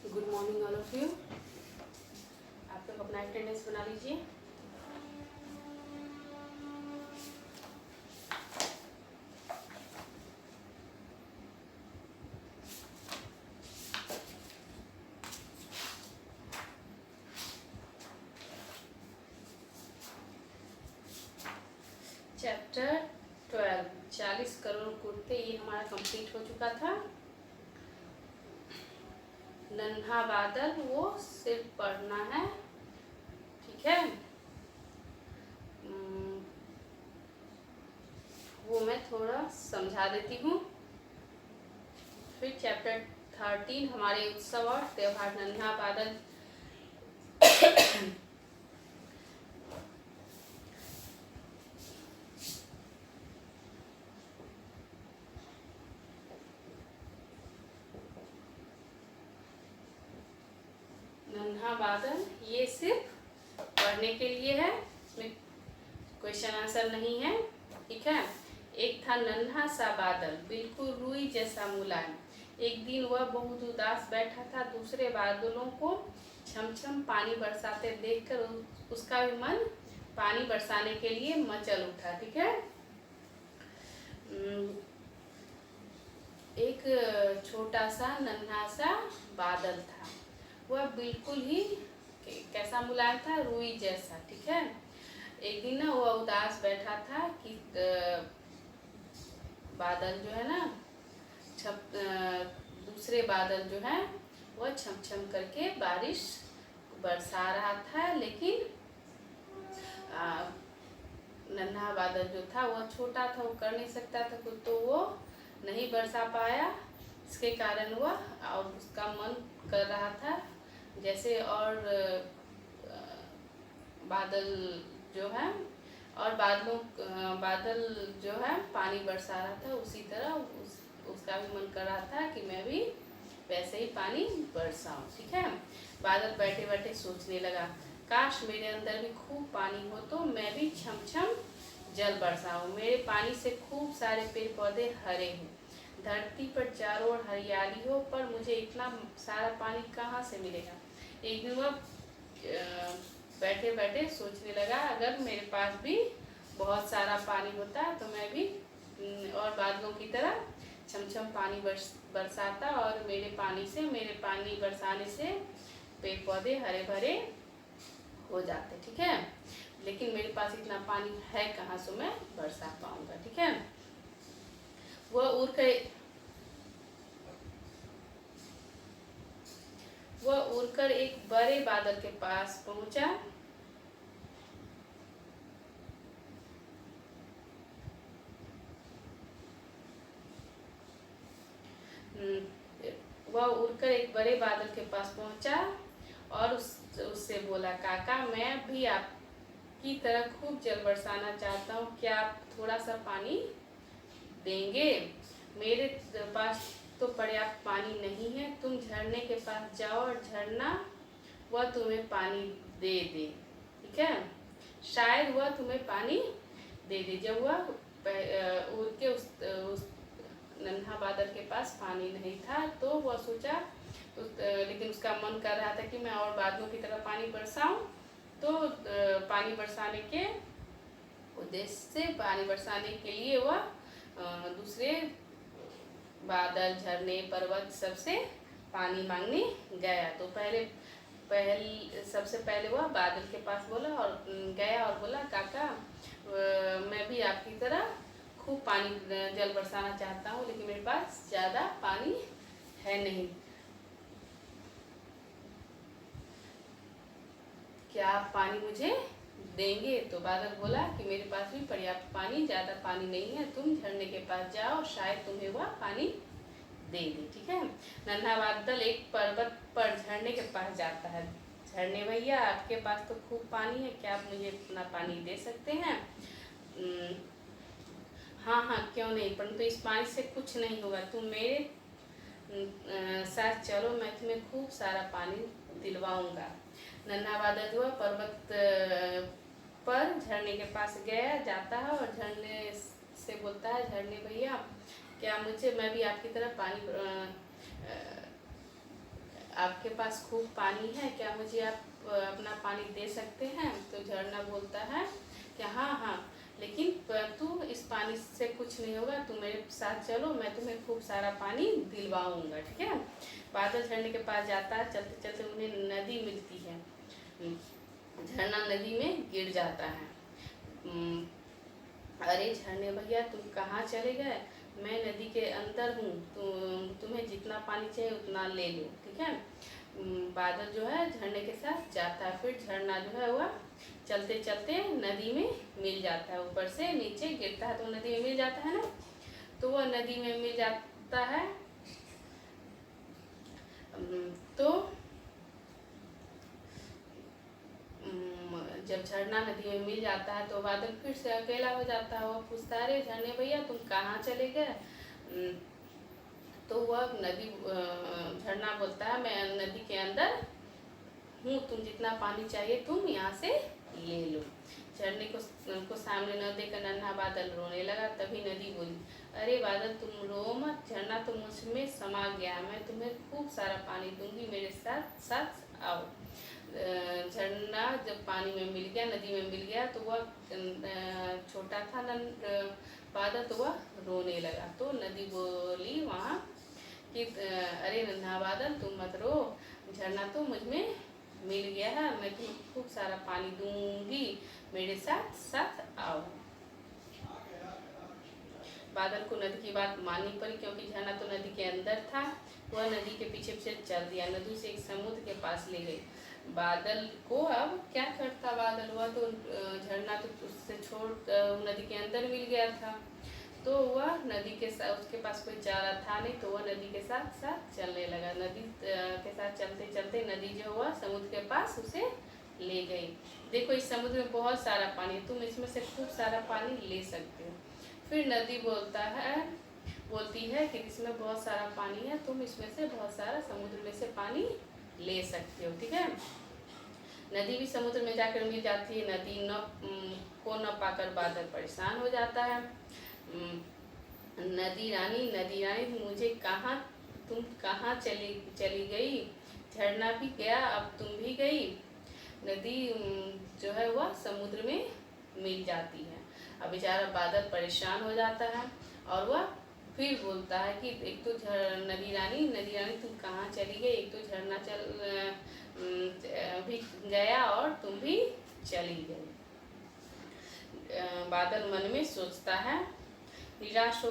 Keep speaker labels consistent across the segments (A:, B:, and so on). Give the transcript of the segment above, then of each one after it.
A: Good morning all of you. आप लोग अपना अटेंडेंस बना लीजिए। चैप्टर 12 40 करोड़ कुर्ते, ये हमारा कंप्लीट हो चुका था। नन्हा बादल वो सिर्फ पढ़ना है, ठीक है। वो मैं थोड़ा समझा देती हूँ। फिर चैप्टर 13 हमारे उत्सव और त्योहार। नन्हा बादल नन्हा बादल ये सिर्फ पढ़ने के लिए है, इसमें क्वेश्चन आंसर नहीं है, ठीक है। एक था नन्हा सा बादल, बिल्कुल रुई जैसा मुलायम। एक दिन वह बहुत उदास बैठा था। दूसरे बादलों को छमछम पानी बरसाते देखकर उसका भी मन पानी बरसाने के लिए मचल उठा, ठीक है। एक छोटा सा नन्हा सा बादल था, वह बिल्कुल ही कैसा मुलायम था, रुई जैसा, ठीक है। एक दिन ना वह उदास बैठा था कि बादल जो है ना दूसरे बादल जो है वह छमछम करके बारिश बरसा रहा था, लेकिन नन्हा बादल जो था वह छोटा था, वो कर नहीं सकता था कुछ, तो वो नहीं बरसा पाया। इसके कारण वह और उसका मन कर रहा था जैसे और बादल जो है और बादल जो है पानी बरसा रहा था, उसी तरह उसका भी मन कर रहा था कि मैं भी वैसे ही पानी बरसाऊं, ठीक है। बादल बैठे बैठे सोचने लगा, काश मेरे अंदर भी खूब पानी हो तो मैं भी छमछम जल बरसाऊं। मेरे पानी से खूब सारे पेड़ पौधे हरे हों, धरती पर चारों ओर हरियाली हो, पर मुझे इतना सारा पानी कहाँ से मिलेगा। एक दिन वह बैठे बैठे सोचने लगा, अगर मेरे पास भी बहुत सारा पानी होता तो मैं भी और बादलों की तरह छमछम पानी बरसाता और मेरे पानी बरसाने से पेड़ पौधे हरे भरे हो जाते, ठीक है। लेकिन मेरे पास इतना पानी है कहाँ से मैं बरसा पाऊंगा, ठीक है। वह उड़कर एक बड़े बादल के पास पहुंचा। वह उड़कर एक बड़े बादल के पास पहुंचा और उससे बोला, काका मैं भी आपकी तरह खूब जल बरसाना चाहता हूँ, क्या आप थोड़ा सा पानी देंगे। मेरे पास तो पर्याप्त पानी नहीं है, तुम झरने के पास जाओ और झरना वह तुम्हें पानी दे दे, ठीक है। शायद वह तुम्हें पानी दे दे। जब वह उड़ के उस नन्हा बादल के पास पानी नहीं था तो वह सोचा लेकिन उसका मन कर रहा था कि मैं और बादलों की तरह पानी बरसाऊं, तो पानी बरसाने के उद्देश्य से पानी बरसाने के लिए वह दूसरे बादल झरने पर्वत सबसे पानी मांगने गया। तो सबसे पहले वह बादल के पास बोला और गया और बोला, काका मैं भी आपकी तरह खूब पानी जल बरसाना चाहता हूँ, लेकिन मेरे पास ज़्यादा पानी है नहीं, क्या आप पानी मुझे देंगे। तो बादल बोला कि मेरे पास भी पर्याप्त पानी, ज़्यादा पानी नहीं है, तुम झरने के पास जाओ, शायद तुम्हें वह पानी दे दे, ठीक है। नन्हा बादल एक पर्वत पर झरने के पास जाता है। झरने भैया आपके पास तो खूब पानी है, क्या आप मुझे इतना पानी दे सकते हैं। हाँ हाँ क्यों नहीं, परंतु इस पानी से कुछ नहीं होगा, तुम मेरे साथ चलो, मैं तुम्हें खूब सारा पानी दिलवाऊंगा। नन्हा बादल जो है पर्वत पर झरने के पास जाता है और झरने से बोलता है, झरने भैया क्या मैं भी आपकी तरह पानी आपके पास खूब पानी है, क्या मुझे आप अपना पानी दे सकते हैं? तो झरना बोलता है कि हाँ हाँ, लेकिन तू इस पानी से कुछ नहीं होगा, तू मेरे साथ चलो, मैं तुम्हें खूब सारा पानी दिलवाऊंगा, ठीक है। बादल झरने के पास जाता है, चलते चलते उन्हें नदी मिलती है। झरना नदी में गिर जाता है। अरे झरने भैया, तुम कहाँ चले गए? मैं नदी के अंदर हूँ, तुम्हें जितना पानी चाहिए उतना ले लो, ठीक है। बादल जो है झरने के साथ जाता है, फिर झरना जो है वह चलते चलते नदी में मिल जाता है। ऊपर से नीचे गिरता है तो नदी में मिल जाता है ना, तो वह नदी में मिल जाता है। तो जब झरना नदी में मिल जाता है तो बादल फिर से अकेला हो जाता है। वह पूछता है, अरे झरने भैया, तुम कहाँ चले गए? तो वह नदी झरना बोलता है, मैं नदी के अंदर हूँ, तुम जितना पानी चाहिए तुम यहाँ से ले लो। झरने को सामने न देखकर नन्हा बादल रोने लगा। तभी नदी बोली, अरे बादल, तुम रो मत, झरना तो मुझ में समा गया, मैं तुम्हें खूब सारा पानी दूंगी, मेरे साथ साथ आओ। झरना जब पानी में मिल गया, नदी में मिल गया, तो वह छोटा था बादल, तो वह रोने लगा। तो नदी बोली वहाँ कि अरे नन्हा बादल, तुम मत रो, झरना तो मुझ में मिल गया है, मैं तुम्हें खूब सारा पानी दूंगी, मेरे साथ साथ आओ। बादल को नदी की बात माननी पड़ी, क्योंकि झरना तो नदी के अंदर था। वह नदी के पीछे पीछे चल दिया, नदी से एक समुद्र के पास ले गई। बादल को अब क्या करता बादल, हुआ तो झरना तो उससे छोड़ नदी के अंदर मिल गया था, तो वह नदी के साथ, उसके पास कोई चारा था नहीं, तो वह नदी के साथ साथ चलने लगा। नदी के साथ चलते चलते नदी जो हुआ समुद्र के पास उसे ले गई। देखो, इस समुद्र में बहुत सारा पानी है, तुम इसमें से खूब सारा पानी ले सकते हो। फिर नदी बोलती है कि इसमें बहुत सारा पानी है, तुम इसमें से बहुत सारा समुद्र में से पानी ले सकते हो, ठीक है। नदी भी समुद्र में जाकर मिल जाती है। नदी को न पाकर बादल परेशान हो जाता है। नदी रानी, मुझे तुम कहाँ चली गई? झरना भी गया, अब तुम भी गई। नदी जो है वह समुद्र में मिल जाती है। अब बेचारा बादल परेशान हो जाता है और वह फिर बोलता है कि एक तो नदी रानी तुम कहाँ चली गई? एक तो झरना भी गया और तुम भी चली गई। बादल मन में सोचता है, निराश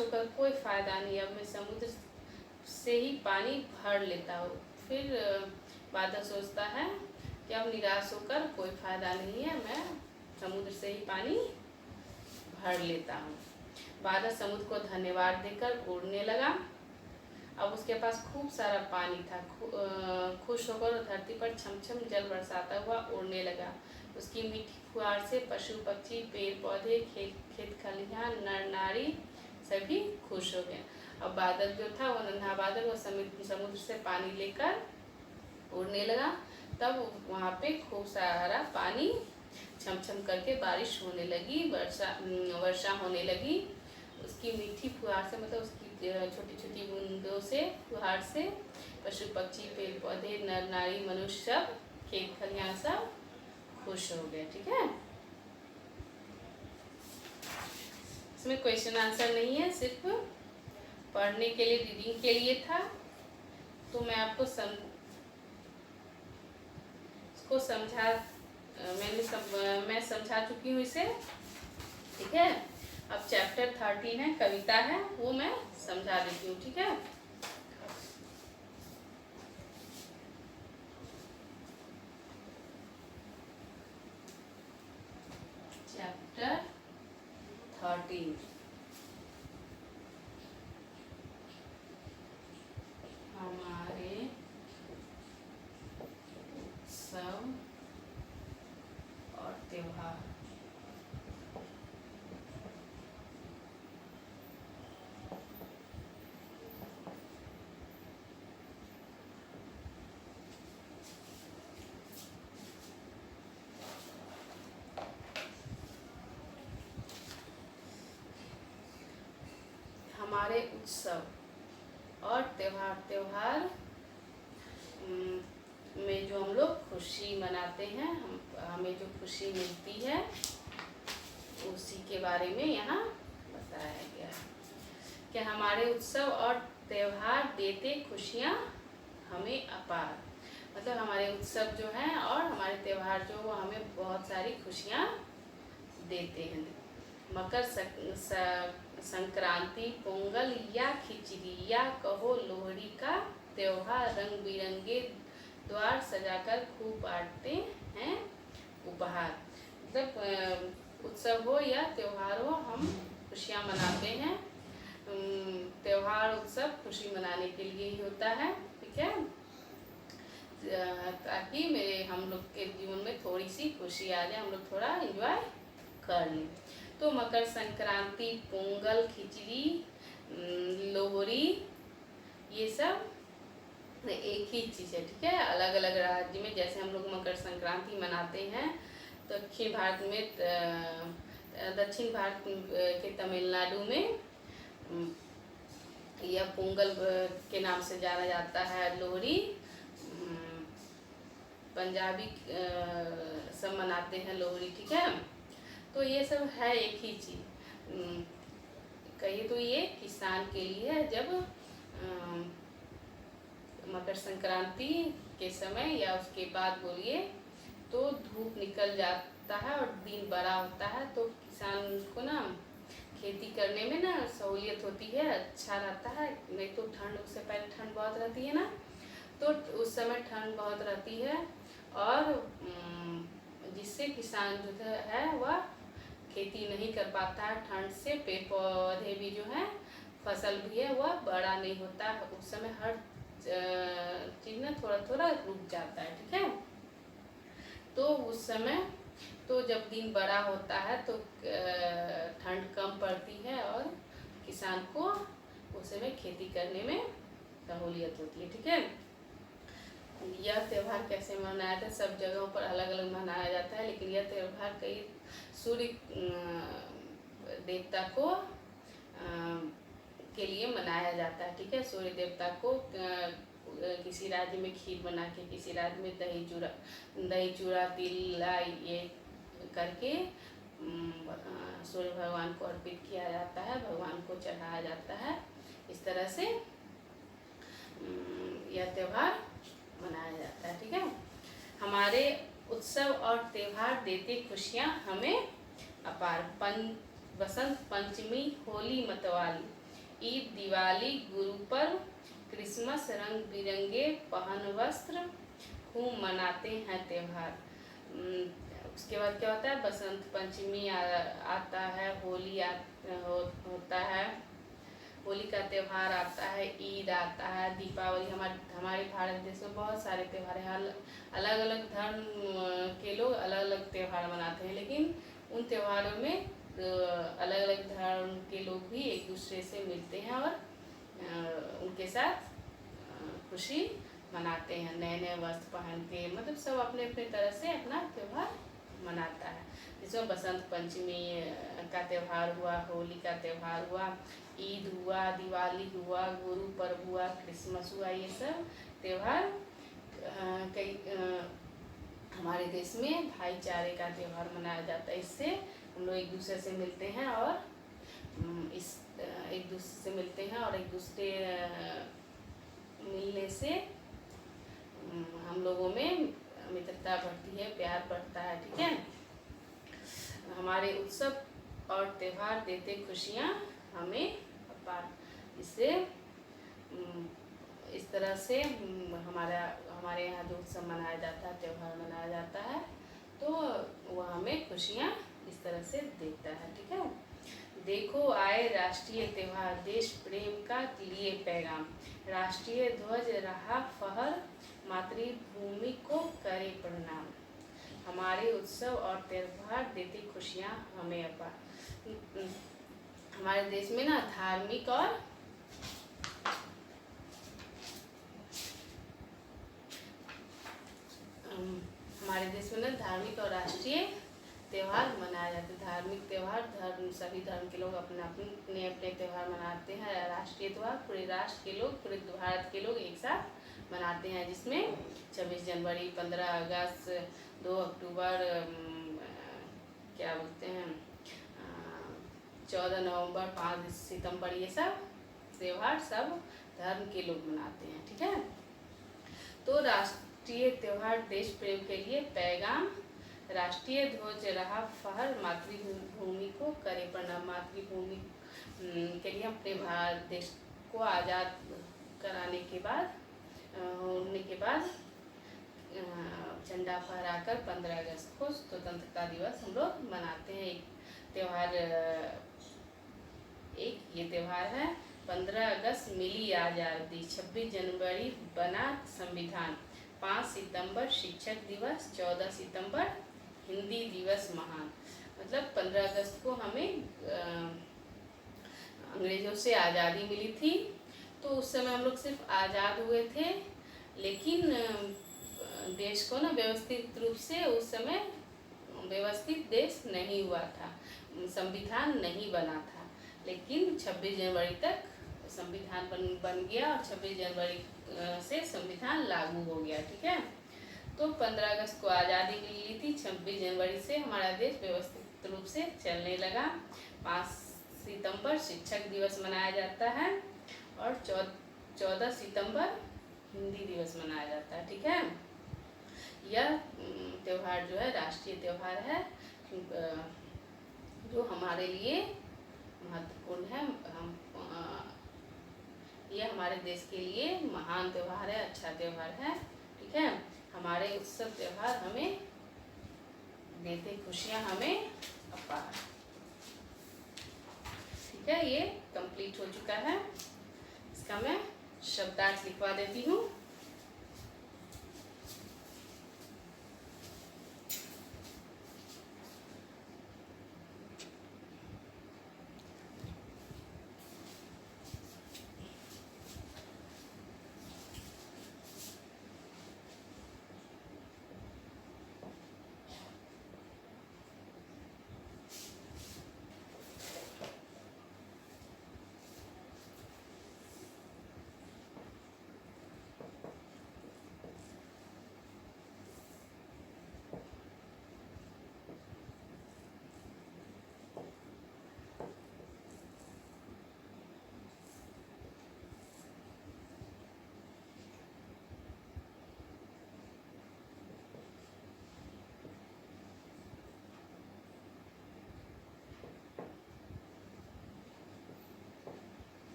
A: होकर कोई फायदा नहीं, अब मैं समुद्र से ही पानी भर लेता हूँ। फिर बादल सोचता है कि अब निराश होकर कोई फायदा नहीं है, मैं समुद्र से ही पानी भर लेता हूँ। बादल समुद्र को धन्यवाद देकर उड़ने लगा। अब उसके पास खूब सारा पानी था। खुश होकर धरती पर छमछम जल बरसाता हुआ उड़ने लगा। उसकी मीठी फुहार से पशु पक्षी, पेड़ पौधे, खेत खलिहान, नर नारी सभी खुश हो गए। अब बादल जो था, वो नन्हा बादल, वो समुद्र से पानी लेकर उड़ने लगा। तब वहाँ पे खूब सारा पानी छमछम करके बारिश होने लगी, वर्षा होने लगी। उसकी मीठी फुहार से, मतलब उसकी छोटी छोटी बूंदों से, फुहार से पशु पक्षी, पेड़ पौधे, नर नारी, मनुष्य सब, खेत खलिहान सब खुश हो गए, ठीक है। इसमें क्वेश्चन आंसर नहीं है, सिर्फ पढ़ने के लिए, रीडिंग के लिए था। तो मैं आपको इसको मैं समझा चुकी हूँ इसे, ठीक है। अब चैप्टर 13 है, कविता है, वो मैं समझा देती हूँ, ठीक है। चैप्टर 13, हमारे उत्सव और त्योहार। हमारे उत्सव और त्योहार में जो हम लोग खुशी मनाते हैं, हमें जो खुशी मिलती है उसी के बारे में यहाँ बताया गया है कि हमारे उत्सव और त्योहार देते खुशियाँ हमें अपार। मतलब हमारे उत्सव जो हैं और हमारे त्योहार जो वो हमें बहुत सारी खुशियाँ देते हैं। मकर संक्रांति, पोंगल या खिचड़ी या कहो लोहड़ी का त्योहार रंग बिरंगे द्वार सजाकर खूब बांटते हैं उपहार। मतलब उत्सव हो या त्योहार हो, हम खुशियाँ मनाते हैं। त्योहार उत्सव खुशी मनाने के लिए ही होता है, ठीक है, ताकि हम लोग के जीवन में थोड़ी सी खुशी आ जाए, हम लोग थोड़ा एंजॉय कर लें। तो मकर संक्रांति, पोंगल, खिचड़ी, लोहड़ी, ये सब एक ही चीज़ है, ठीक है। अलग अलग राज्य में जैसे हम लोग मकर संक्रांति मनाते हैं, दक्षिण भारत के तमिलनाडु में यह पोंगल के नाम से जाना जाता है। लोहड़ी पंजाबी सब मनाते हैं लोहड़ी, ठीक है। तो ये सब है एक ही चीज़। कहिए तो ये किसान के लिए है। जब मकर संक्रांति के समय या उसके बाद बोलिए तो धूप निकल जाता है और दिन बड़ा होता है, तो किसान को ना खेती करने में ना सहूलियत होती है, अच्छा रहता है। नहीं तो ठंड, उससे पहले ठंड बहुत रहती है ना, तो उस समय ठंड बहुत रहती है और जिससे किसान जो है वह खेती नहीं कर पाता है। ठंड से पेड़ पौधे भी जो है, फसल भी है, वह बड़ा नहीं होता। उस समय हर चीज़ ना थोड़ा थोड़ा रुक जाता है, ठीक है। तो उस समय तो जब दिन बड़ा होता है तो ठंड कम पड़ती है और किसान को उस समय खेती करने में सहूलियत होती है, ठीक है। यह त्यौहार कैसे मनाया जाता है? सब जगहों पर अलग अलग मनाया जाता है, लेकिन यह त्यौहार कई सूर्य देवता को के लिए मनाया जाता है, ठीक है। सूर्य देवता को किसी राज्य में खीर बना के, किसी राज्य में दही चूड़ा तिल ये करके सूर्य भगवान को अर्पित किया जाता है, भगवान को चढ़ाया जाता है। इस तरह से यह त्यौहार मनाया जाता है, ठीक है। हमारे उत्सव और त्यौहार देते खुशियाँ हमें अपार। बसंत पंचमी, होली मतवाली, ईद, दिवाली, गुरु पर्व, क्रिसमस, रंग बिरंगे पहन वस्त्र, खूब मनाते हैं त्यौहार। उसके बाद क्या होता है? बसंत पंचमी आता है, होली होता है, होली का त्यौहार आता है, ईद आता है, दीपावली। हमारे भारत देश में बहुत सारे त्यौहार हैं। अलग अलग धर्म के लोग अलग अलग त्यौहार मनाते हैं, लेकिन उन त्योहारों में अलग अलग धर्म के लोग भी एक दूसरे से मिलते हैं और उनके साथ खुशी मनाते हैं, नए नए वस्त्र पहन के। मतलब सब अपने अपने तरह से अपना त्यौहार मनाता है। जिसमें बसंत पंचमी का त्यौहार हुआ, होली का त्यौहार हुआ, ईद हुआ, दिवाली हुआ, गुरु पर्व हुआ, क्रिसमस हुआ। ये सब त्यौहार कई हमारे देश में भाईचारे का त्यौहार मनाया जाता है। इससे हम लोग एक दूसरे से मिलते हैं और एक दूसरे मिलने से हम लोगों में मित्रता बढ़ती है, प्यार बढ़ता है, ठीक है। हमारे उत्सव और त्यौहार देते खुशियाँ हमें अपार। इससे इस तरह से हमारे यहाँ जो उत्सव मनाया जाता है, त्यौहार मनाया जाता है, तो वह हमें खुशियाँ इस तरह से देता है, ठीक है। देखो आए राष्ट्रीय त्यौहार, देश प्रेम का लिए पैगाम, राष्ट्रीय ध्वज रहा फहर, मातृभूमि को करे प्रणाम। हमारे उत्सव और त्यौहार देते खुशियाँ हमें अपार। हमारे देश में ना धार्मिक और राष्ट्रीय त्यौहार मनाए जाते हैं। धार्मिक त्यौहार, सभी धर्म के लोग अपने अपने त्यौहार मनाते हैं। राष्ट्रीय त्यौहार पूरे राष्ट्र के लोग, पूरे भारत के लोग एक साथ मनाते हैं, जिसमें 26 जनवरी, 15 अगस्त, 2 अक्टूबर, क्या बोलते हैं, 14 नवंबर, 5 सितंबर, ये सब त्यौहार सब धर्म के लोग मनाते हैं। ठीक है, तो राष्ट्रीय त्यौहार देश प्रेम के लिए पैगाम। राष्ट्रीय ध्वज रहा फहर, मातृभूमि को करे प्रणाम। मातृभूमि के लिए अपने भारत देश को आज़ाद कराने के बाद, होने के बाद झंडा फहराकर 15 अगस्त को स्वतंत्रता दिवस हम लोग मनाते हैं। एक त्यौहार, एक ये त्यौहार है। 15 अगस्त मिली आज़ादी, 26 जनवरी बना संविधान, 5 सितंबर शिक्षक दिवस, 14 सितंबर हिंदी दिवस महान। मतलब 15 अगस्त को हमें अंग्रेज़ों से आज़ादी मिली थी, तो उस समय हम लोग सिर्फ आज़ाद हुए थे, लेकिन देश को ना व्यवस्थित रूप से उस समय व्यवस्थित देश नहीं हुआ था, संविधान नहीं बना था। लेकिन 26 जनवरी तक संविधान बन गया और 26 जनवरी से संविधान लागू हो गया। ठीक है, तो 15 अगस्त को आज़ादी मिली थी, 26 जनवरी से हमारा देश व्यवस्थित रूप से चलने लगा। 5 सितंबर शिक्षक दिवस मनाया जाता है और 14 सितंबर हिंदी दिवस मनाया जाता है। ठीक है, यह त्यौहार जो है राष्ट्रीय त्यौहार है, जो हमारे लिए महत्वपूर्ण है। यह हमारे देश के लिए महान त्यौहार है, अच्छा त्यौहार है। ठीक है, हमारे उत्सव त्यौहार हमें देते खुशियाँ हमें अपार। ठीक है, ये कंप्लीट हो चुका है। इसका मैं शब्दार्थ लिखवा देती हूँ।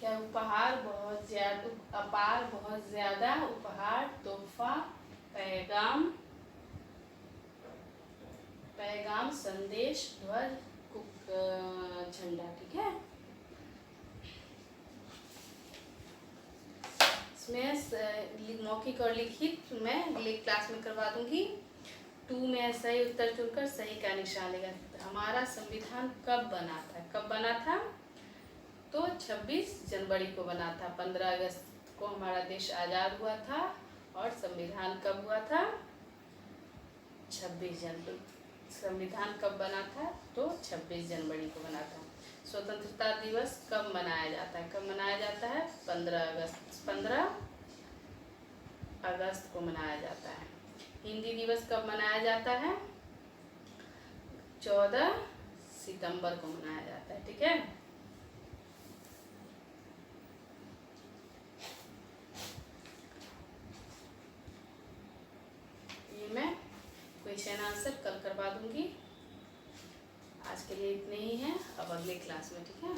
A: क्या उपहार बहुत ज्यादा, अपार बहुत ज्यादा, उपहार तोहफा, पैगाम, पैगाम संदेश, ध्वज, झंडा। ठीक है, इसमें मौखिक और लिखित मैं अगले क्लास में करवा दूंगी। 2 में सही उत्तर चुनकर सही का निशान लेगा। हमारा संविधान कब बना था? कब बना था? तो 26 जनवरी को बना था। 15 अगस्त को हमारा देश आज़ाद हुआ था और संविधान कब हुआ था? 26 जनवरी। संविधान कब बना था? तो 26 जनवरी को बना था। स्वतंत्रता दिवस कब मनाया जाता है? कब मनाया जाता है? 15 अगस्त। 15 अगस्त को मनाया जाता है। हिंदी दिवस कब मनाया जाता है? 14 सितंबर को मनाया जाता है। ठीक है, ये मैं क्वेश्चन आंसर कल करवा दूंगी। आज के लिए इतने ही है, अब अगले क्लास में। ठीक है।